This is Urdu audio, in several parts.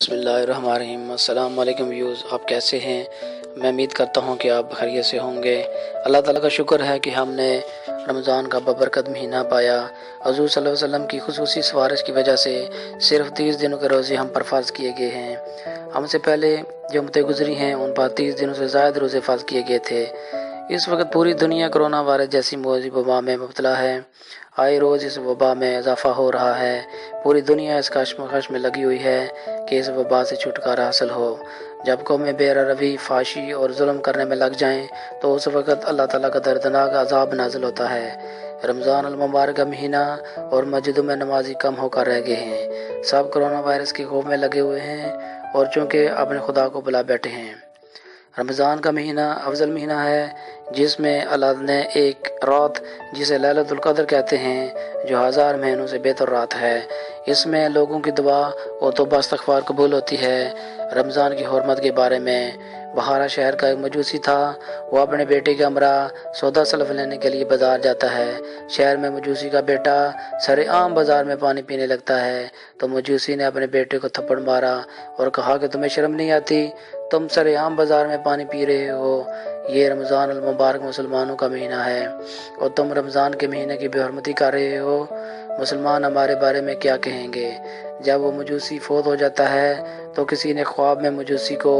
بسم اللہ الرحمن الرحیم۔ السلام علیکم ویوز، آپ کیسے ہیں؟ میں امید کرتا ہوں کہ آپ خیریت سے ہوں گے۔ اللہ تعالیٰ کا شکر ہے کہ ہم نے رمضان کا ببرکت مہینہ پایا۔ حضور صلی اللہ علیہ وسلم کی خصوصی سفارش کی وجہ سے صرف 30 دنوں کے روزے ہم پر فرض کیے گئے ہیں۔ ہم سے پہلے جو امتیں گزری ہیں ان پر 30 دنوں سے زائد روزے فرض کیے گئے تھے۔ اس وقت پوری دنیا کرونا وائرس جیسی موذی وبا میں مبتلا ہے۔ آئے روز اس وبا میں اضافہ ہو رہا ہے۔ پوری دنیا اس کشمکش میں لگی ہوئی ہے کہ اس وبا سے چھٹکارا حاصل ہو۔ جب قومیں بے روی، فحاشی اور ظلم کرنے میں لگ جائیں تو اس وقت اللہ تعالیٰ کا دردناک عذاب نازل ہوتا ہے۔ رمضان المبارک کا مہینہ اور مسجدوں میں نمازی کم ہو کر رہ گئے ہیں۔ سب کرونا وائرس کے خوف میں لگے ہوئے ہیں اور چونکہ اپنے خدا کو بلا بیٹھے ہیں۔ رمضان کا مہینہ افضل مہینہ ہے جس میں اللہ نے ایک رات جسے لیلۃ القدر کہتے ہیں جو 1000 مہینوں سے بہتر رات ہے۔ اس میں لوگوں کی دعا اور توبہ استغفار قبول ہوتی ہے۔ رمضان کی حرمت کے بارے میں بہارا شہر کا ایک مجوسی تھا۔ وہ اپنے بیٹے کے ہمراہ سودا سلف لینے کے لیے بازار جاتا ہے۔ شہر میں مجوسی کا بیٹا سر عام بازار میں پانی پینے لگتا ہے تو مجوسی نے اپنے بیٹے کو تھپڑ مارا اور کہا کہ تمہیں شرم نہیں آتی؟ تم سر عام بازار میں پانی پی رہے ہو۔ یہ رمضان المبارک مسلمانوں کا مہینہ ہے اور تم رمضان کے مہینے کی بے حرمتی کر رہے ہو۔ مسلمان ہمارے بارے میں کیا کہیں گے؟ جب وہ مجوسی فوت ہو جاتا ہے تو کسی نے خواب میں مجوسی کو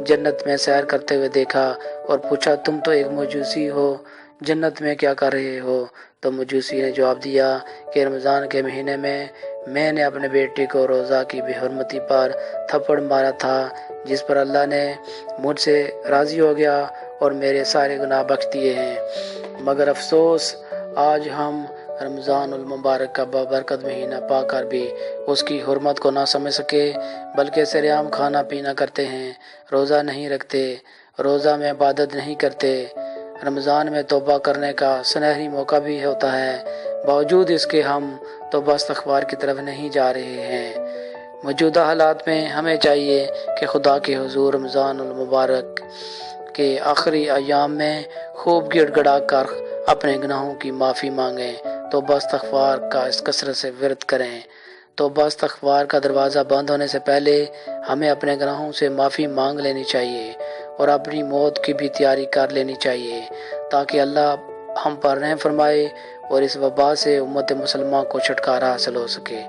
جنت میں سیر کرتے ہوئے دیکھا اور پوچھا تم تو ایک مجوسی ہو، جنت میں کیا کر رہے ہو؟ تو مجوسی نے جواب دیا کہ رمضان کے مہینے میں نے اپنے بیٹے کو روزہ کی بے حرمتی پر تھپڑ مارا تھا، جس پر اللہ نے مجھ سے راضی ہو گیا اور میرے سارے گناہ بخش دیے ہیں۔ مگر افسوس آج ہم رمضان المبارک کا بابرکت مہینہ پا کر بھی اس کی حرمت کو نہ سمجھ سکے، بلکہ سرعام کھانا پینا کرتے ہیں، روزہ نہیں رکھتے، روزہ میں عبادت نہیں کرتے۔ رمضان میں توبہ کرنے کا سنہری موقع بھی ہوتا ہے، باوجود اس کے ہم توبہ استغفار کی طرف نہیں جا رہے ہیں۔ موجودہ حالات میں ہمیں چاہیے کہ خدا کے حضور رمضان المبارک کے آخری ایام میں خوب گڑ گڑا کر اپنے گناہوں کی معافی مانگیں، توبہ استغفار کا اس کثرت سے ورد کریں۔ توبہ استغفار کا دروازہ بند ہونے سے پہلے ہمیں اپنے گناہوں سے معافی مانگ لینی چاہیے اور اپنی موت کی بھی تیاری کر لینی چاہیے تاکہ اللہ ہم پر رحم فرمائے اور اس وبا سے امت مسلمہ کو چھٹکارا حاصل ہو سکے۔